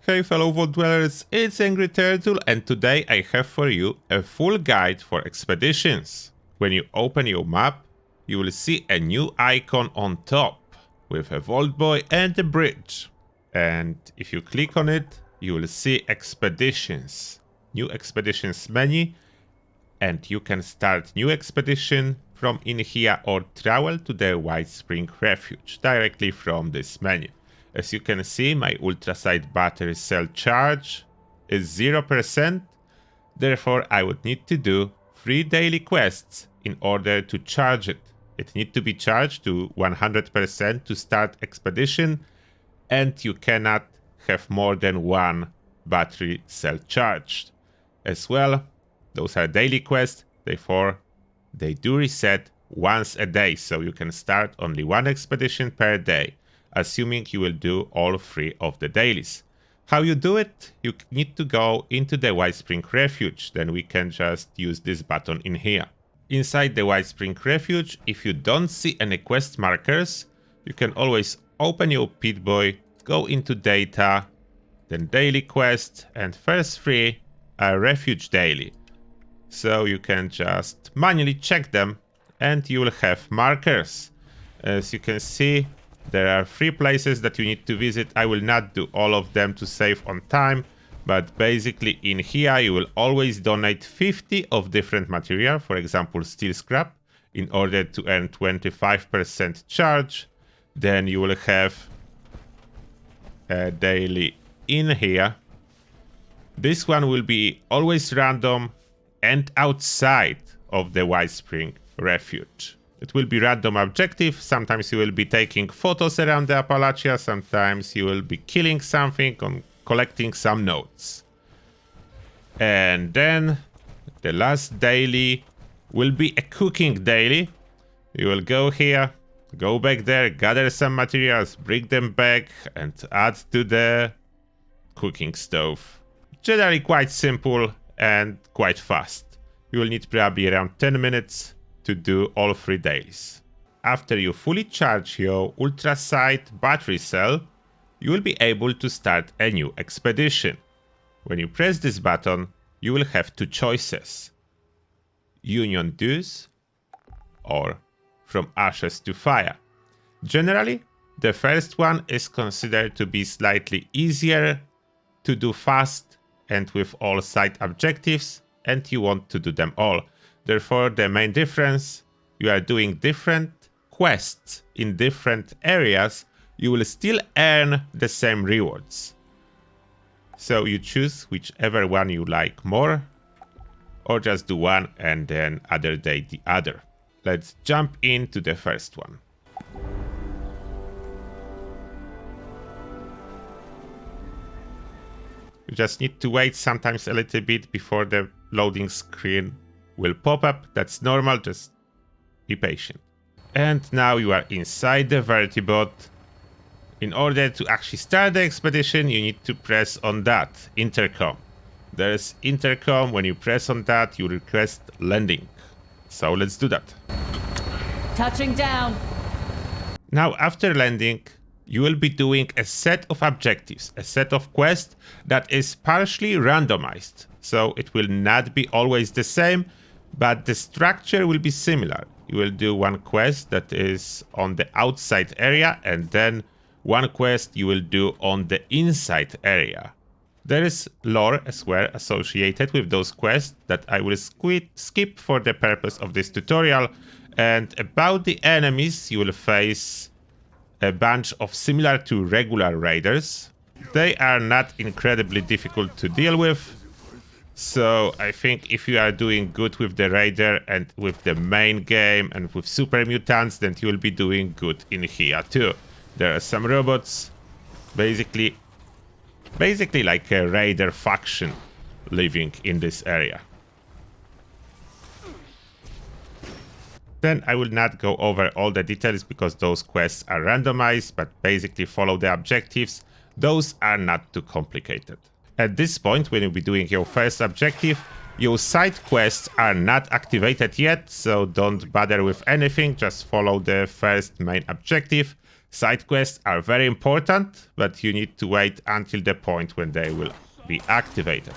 Hey fellow vault dwellers, it's Angry Turtle, and today I have for you a full guide for expeditions. When you open your map, you will see a new icon on top with a vault boy and a bridge. And if you click on it, you will see expeditions, new expeditions menu, and you can start new expedition from in here or travel to the White Spring Refuge directly from this menu. As you can see, my ultraside battery cell charge is 0%, therefore I would need to do 3 daily quests in order to charge it. It needs to be charged to 100% to start expedition, and you cannot have more than 1 battery cell charged. As well, those are daily quests, therefore they do reset once a day, so you can start only 1 expedition per day, assuming you will do all 3 of the dailies. How you do it? You need to go into the White Spring Refuge, then we can just use this button in here. Inside the White Spring Refuge, if you don't see any quest markers, you can always open your Pit-Boy, go into data, then daily quest, and first 3 are refuge daily. So you can just manually check them and you will have markers. As you can see, there are 3 places that you need to visit. I will not do all of them to save on time, but basically in here you will always donate 50 of different material, for example steel scrap, in order to earn 25% charge. Then you will have a daily in here. This one will be always random and outside of the White Spring Refuge. It will be random objective. Sometimes you will be taking photos around the Appalachia, sometimes you will be killing something or collecting some notes. And then the last daily will be a cooking daily. You will go here, go back there, gather some materials, bring them back and add to the cooking stove. Generally quite simple and quite fast. You will need probably around 10 minutes to do all 3 dailies. After you fully charge your ultraside battery cell, you will be able to start a new expedition. When you press this button, you will have 2 choices: Union Dues or From Ashes to Fire. Generally, the first one is considered to be slightly easier to do fast and with all side objectives, and you want to do them all. Therefore, the main difference, you are doing different quests in different areas, you will still earn the same rewards. So you choose whichever one you like more, or just do one and then other day the other. Let's jump into the first one. You just need to wait sometimes a little bit before the loading screen will pop up. That's normal, just be patient. And now you are inside the Vertibot. In order to actually start the expedition, you need to press on that intercom. There's intercom. When you press on that, you request landing. So let's do that. Touching down. Now after landing, you will be doing a set of objectives, a set of quests that is partially randomized. So it will not be always the same, but the structure will be similar. You will do 1 quest that is on the outside area, and then 1 quest you will do on the inside area. There is lore as well associated with those quests that I will skip for the purpose of this tutorial. And about the enemies, you will face a bunch of similar to regular raiders. They are not incredibly difficult to deal with. So I think if you are doing good with the raider and with the main game and with super mutants, then you will be doing good in here too. There are some robots, basically like a raider faction living in this area. Then I will not go over all the details because those quests are randomized, but basically follow the objectives. Those are not too complicated. At this point, when you'll be doing your first objective, Your side quests are not activated yet, so don't bother with anything, just follow the first main objective. Side quests are very important, but you need to wait until the point when they will be activated.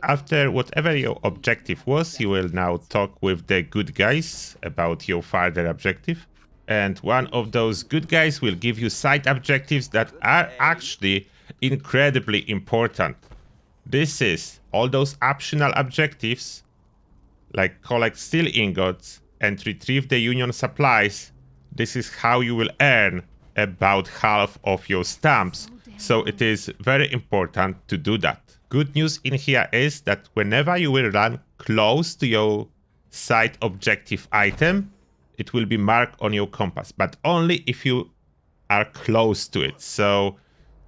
After whatever your objective was, you will now talk with the good guys about your further objective. And one of those good guys will give you side objectives that are actually incredibly important. This is all those optional objectives, like collect steel ingots and retrieve the Union supplies. This is how you will earn about half of your stamps, so it is very important to do that. Good news in here is that whenever you will run close to your side objective item, it will be marked on your compass, but only if you are close to it. So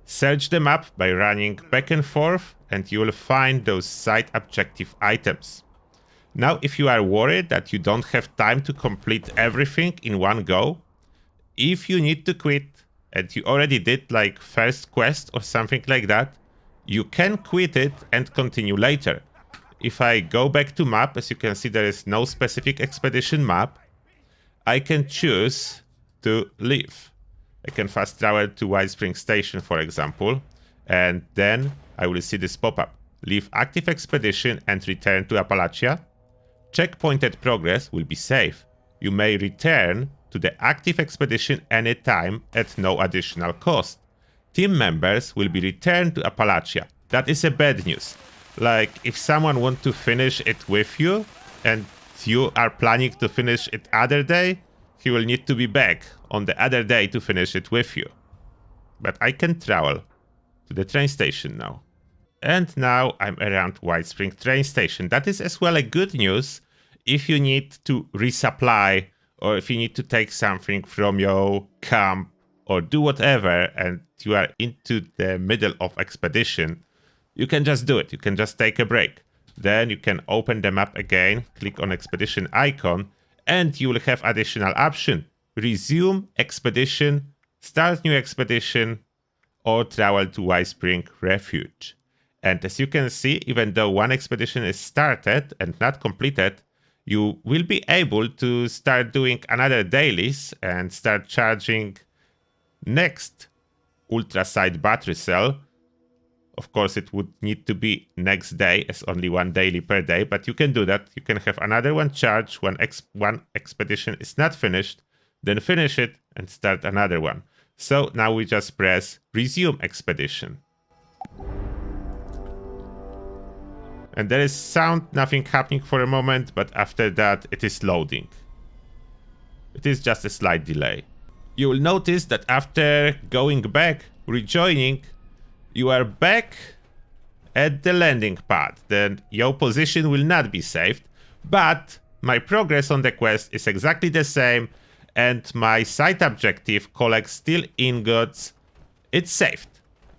search the map by running back and forth and you will find those side objective items. Now, if you are worried that you don't have time to complete everything in one go, if you need to quit and you already did like first quest or something like that, you can quit it and continue later. If I go back to map, as you can see, there is no specific expedition map. I can choose to leave. I can fast travel to White Spring Station, for example, and then I will see this pop-up. Leave active expedition and return to Appalachia. Checkpointed progress will be safe. You may return to the active expedition anytime at no additional cost. Team members will be returned to Appalachia. That is a bad news. Like, if someone wants to finish it with you, and you are planning to finish it other day, he will need to be back on the other day to finish it with you. But I can travel to the train station now. And now I'm around White Spring train station. That is as well a good news if you need to resupply or if you need to take something from your camp or do whatever and you are into the middle of expedition, you can just do it. You can just take a break. Then you can open the map again, click on expedition icon, and you will have additional option. Resume expedition, start new expedition, or travel to White Spring Refuge. And as you can see, even though one expedition is started and not completed, you will be able to start doing another dailies and start charging next ultra-side battery cell. Of course, it would need to be next day, as only one daily per day, but you can do that. You can have another one charged when one expedition is not finished, then finish it and start another one. So now we just press resume expedition. And there is sound, nothing happening for a moment, but after that it is loading. It is just a slight delay. You will notice that after going back, rejoining, you are back at the landing pad. Then your position will not be saved, but my progress on the quest is exactly the same, and my side objective, collect steel ingots, it's saved.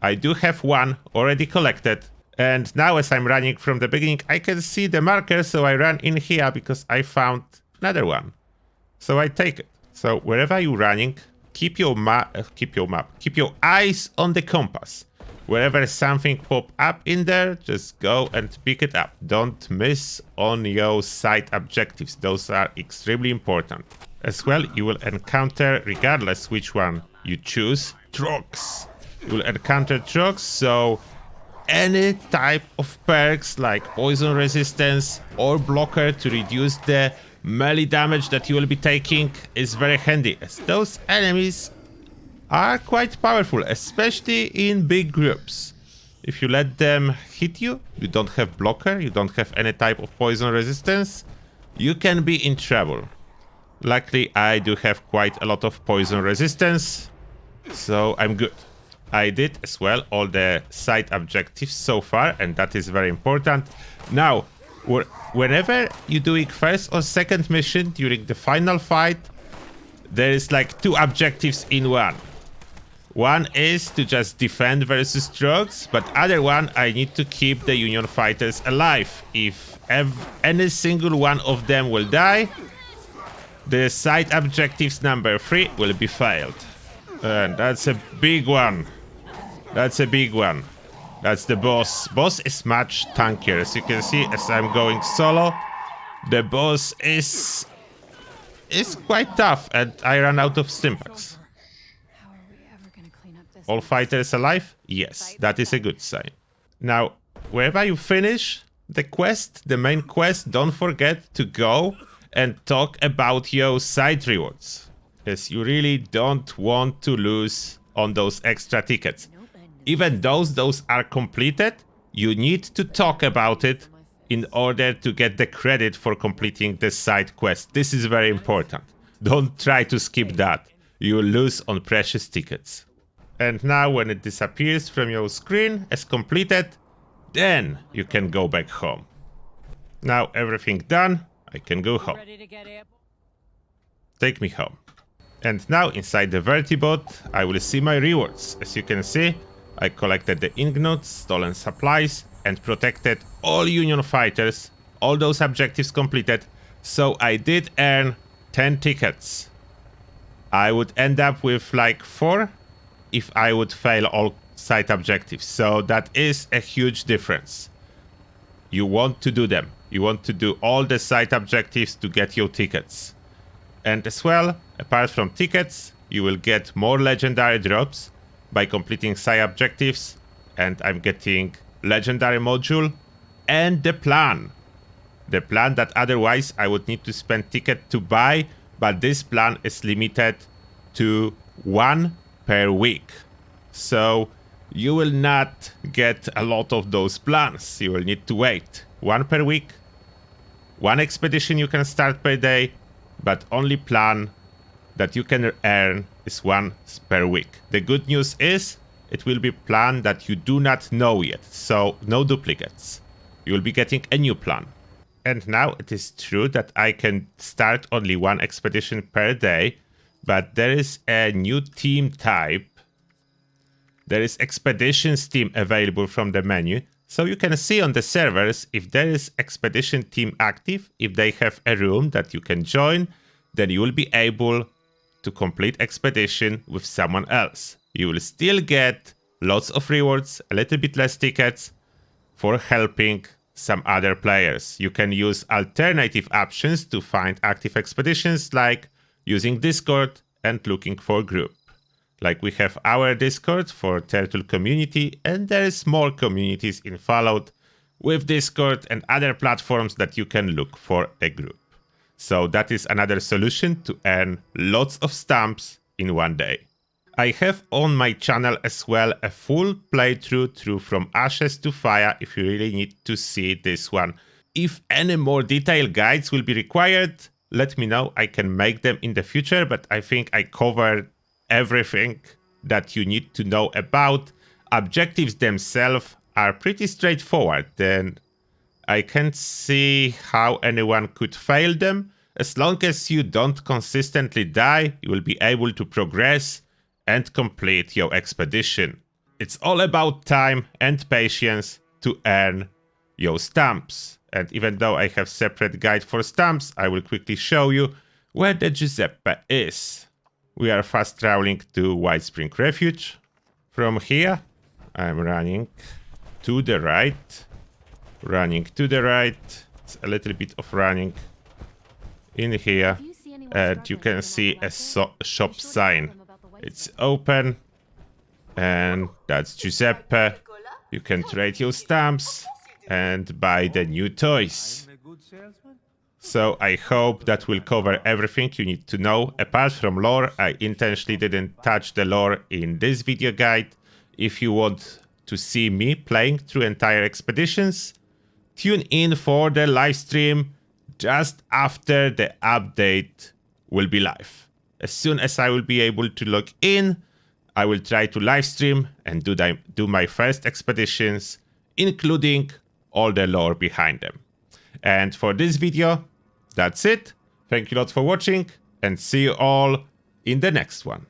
I do have one already collected, and now as I'm running from the beginning, I can see the marker, so I run in here because I found another one. So I take it. So wherever you're running, keep your eyes on the compass. Wherever something pop up in there, just go and pick it up. Don't miss on your side objectives. Those are extremely important. As well, you will encounter, regardless which one you choose, trucks. You will encounter trucks, so any type of perks like poison resistance or blocker to reduce the melee damage that you will be taking is very handy, as those enemies are quite powerful, especially in big groups. If you let them hit you, you don't have blocker, you don't have any type of poison resistance, you can be in trouble. Luckily, I do have quite a lot of poison resistance, so I'm good. I did as well all the side objectives so far, and that is very important. Now, whenever you're doing first or second mission during the final fight, there is like two objectives in one. One is to just defend versus drugs, but other one, I need to keep the Union fighters alive. If any single one of them will die, the side objectives number 3 will be failed. And that's a big one. That's a big one. That's the boss. Boss is much tankier. As you can see, as I'm going solo, the boss is quite tough, and I ran out of stimpaks. How are we ever gonna clean up this? All fighters alive? Yes, that is a good sign. Now, wherever you finish the quest, the main quest, don't forget to go and talk about your side rewards. Because you really don't want to lose on those extra tickets. Even those are completed, you need to talk about it in order to get the credit for completing the side quest. This is very important. Don't try to skip that. You'll lose on precious tickets. And now when it disappears from your screen as completed, then you can go back home. Now everything done, I can go home. Ready to get airborne? Take me home. And now inside the Vertibot, I will see my rewards. As you can see, I collected the Inknotes, stolen supplies, and protected all Union fighters, all those objectives completed, so I did earn 10 tickets. I would end up with like 4 if I would fail all side objectives, so that is a huge difference. You want to do them. You want to do all the side objectives to get your tickets. And as well, apart from tickets, you will get more legendary drops by completing side objectives, and I'm getting legendary module and the plan. The plan that otherwise I would need to spend ticket to buy, but this plan is limited to 1 per week. So you will not get a lot of those plans. You will need to wait 1 per week. 1 expedition you can start per day, but only plan that you can earn is 1 per week. The good news is it will be plan that you do not know yet, so no duplicates. You will be getting a new plan. And now it is true that I can start only 1 expedition per day, but there is a new team type. There is expeditions team available from the menu, so you can see on the servers if there is expedition team active. If they have a room that you can join, then you will be able to complete expedition with someone else. You will still get lots of rewards, a little bit less tickets for helping some other players. You can use alternative options to find active expeditions, like using Discord and looking for group. Like we have our Discord for Turtle community, and there is more communities in Fallout with Discord and other platforms that you can look for a group. So that is another solution to earn lots of stamps in 1 day. I have on my channel as well a full playthrough through From Ashes to Fire if you really need to see this one. If any more detailed guides will be required, let me know. I can make them in the future, but I think I covered everything that you need to know about. Objectives themselves are pretty straightforward, then I can't see how anyone could fail them. As long as you don't consistently die, you will be able to progress and complete your expedition. It's all about time and patience to earn your stamps. And even though I have separate guide for stamps, I will quickly show you where the Giuseppe is. We are fast traveling to White Spring Refuge. From here, I'm running to the right. Running to the right. It's a little bit of running in here. And you can see a shop sign. It's open. And that's Giuseppe. You can trade your stamps and buy the new toys. So I hope that will cover everything you need to know. Apart from lore, I intentionally didn't touch the lore in this video guide. If you want to see me playing through entire expeditions, tune in for the live stream just after the update will be live. As soon as I will be able to log in, I will try to live stream and do my first expeditions, including all the lore behind them. And for this video, that's it. Thank you a lot for watching, and see you all in the next one.